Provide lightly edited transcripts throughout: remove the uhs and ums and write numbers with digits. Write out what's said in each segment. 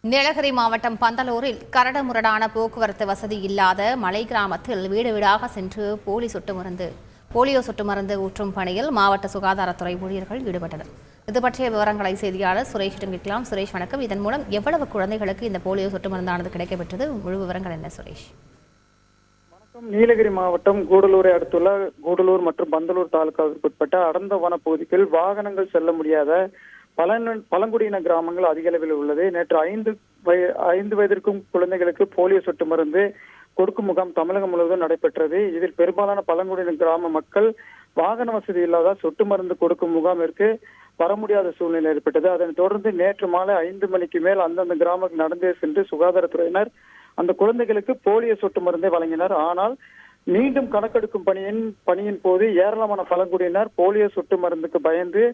நீலகிரி மாவட்டம் பந்தலூரில் கரடுமுரடான போக்குவரத்து வசதி இல்லாத மலை கிராமத்தில் வீடு வீடாக சென்று போலியோ சொட்டு மருந்து ஊற்றும் பணியில் மாவட்ட சுகாதாரத்துறை ஊழியர்கள் ஈடுபட்டனர். இது பற்றிய விவரங்களை செய்தியாளர் சுரேஷிடம் கேட்கலாம். சுரேஷ், வணக்கம். இதன் மூலம் எவ்வளவு குழந்தைகளுக்கு இந்த போலியோ சொட்டு மருந்தானது கிடைக்கப்பெற்றது? முழு விவரங்கள் என்ன சுரேஷ்? வணக்கம். நீலகிரி மாவட்டம் கூடலூரை அடுத்துள்ள கூடலூர் மற்றும் பந்தலூர் தாலுகாவிற்கு உட்பட்ட அடர்ந்த வனப்பகுதியில் வாகனங்கள் செல்ல முடியாத பழங்குடியின கிராமங்கள் அதிக அளவில் உள்ளது. நேற்று 5 வயதிற்கும் குழந்தைகளுக்கு போலியோ சொட்டு மருந்து கொடுக்கும் முகாம் தமிழகம் முழுவதும் நடைபெற்றது. இதில் பெரும்பாலான பழங்குடியின கிராம மக்கள் வாகன வசதி இல்லாத சொட்டு மருந்து கொடுக்கும் முகாமிற்கு வர முடியாத சூழ்நிலை ஏற்பட்டது. அதனைத் தொடர்ந்து நேற்று மாலை 5 மணிக்கு மேல் அந்தந்த கிராமங்கள் நடந்தே சென்று சுகாதாரத்துறையினர் அந்த குழந்தைகளுக்கு போலியோ சொட்டு மருந்தை வழங்கினர். ஆனால் மீண்டும் கணக்கெடுக்கும் பணியின் போது ஏராளமான பழங்குடியினர் போலியோ சொட்டு மருந்துக்கு பயந்து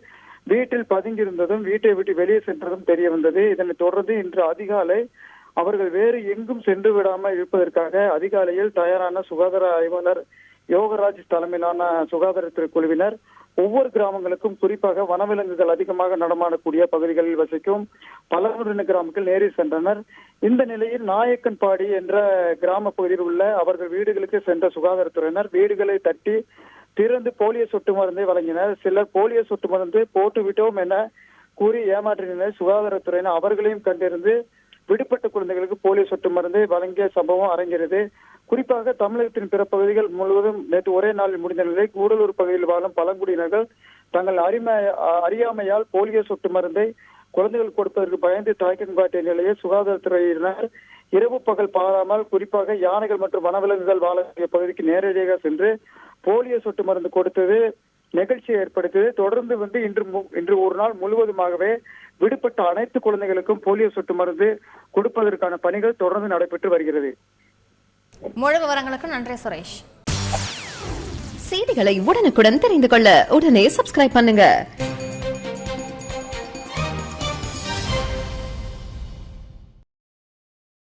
வீட்டில் பதுங்கியிருந்ததும் வீட்டை விட்டு வெளியே சென்றதும் தெரிய வந்தது. இதனைத் தொடர்ந்து இன்று அதிகாலை அவர்கள் வேறு எங்கும் சென்று விடாமல் இருப்பதற்காக அதிகாலையில் தயாரான சுகாதார ஆய்வாளர் யோகராஜ் தலைமையிலான சுகாதாரத்துறை குழுவினர் ஒவ்வொரு கிராமங்களுக்கும், குறிப்பாக வனவிலங்குகள் அதிகமாக நடமாடக்கூடிய பகுதிகளில் வசிக்கும் பழங்குடியின கிராமங்கள் நேரில் சென்றனர். இந்த நிலையில் நாயக்கன்பாடி என்ற கிராம பகுதியில் உள்ள அவர்கள் வீடுகளுக்கு சென்ற சுகாதாரத்துறையினர் வீடுகளை தட்டி திறந்து போலியோ சொட்டு மருந்தை வழங்கினர். சிலர் போலியோ சொட்டு மருந்து போட்டு விட்டோம் என கூறி ஏமாற்றினர். சுகாதாரத்துறையினர் அவர்களையும் கண்டிருந்து விடுபட்ட குழந்தைகளுக்கு போலியோ சொட்டு மருந்தை வழங்கிய சம்பவம் அரங்கேறியது. குறிப்பாக தமிழகத்தின் பிற பகுதிகள் முழுவதும் நேற்று ஒரே நாளில் முடிந்த நிலை கூடலூர் பகுதியில் வாழும் பழங்குடியினர்கள் தங்கள் அறியாமையால் போலியோ சொட்டு மருந்தை குழந்தைகள் கொடுப்பதற்கு பயந்து தயக்கம் காட்டிய நிலையில் சுகாதாரத்துறையினர் இரவு பகல் பாராமல் குறிப்பாக யானைகள் மற்றும் வனவிலங்குகள் வாழக்கூடிய பகுதிக்கு நேரடியாக சென்று போலியோ சொட்டு மருந்து கொடுத்தது நிகழ்ச்சியை ஏற்படுத்தியது. தொடர்ந்து இன்று ஒரு நாள் முழுவதுமாகவே விடுபட்ட அனைத்து குழந்தைகளுக்கும் போலியோ சொட்டு மருந்து கொடுப்பதற்கான பணிகள் தொடர்ந்து நடைபெற்று வருகிறது. முழு விவரங்களுக்கு நன்றி சுரேஷ். செய்திகளை உடனுக்குடன் தெரிந்து கொள்ள உடனே சப்ஸ்கிரைப் பண்ணுங்க.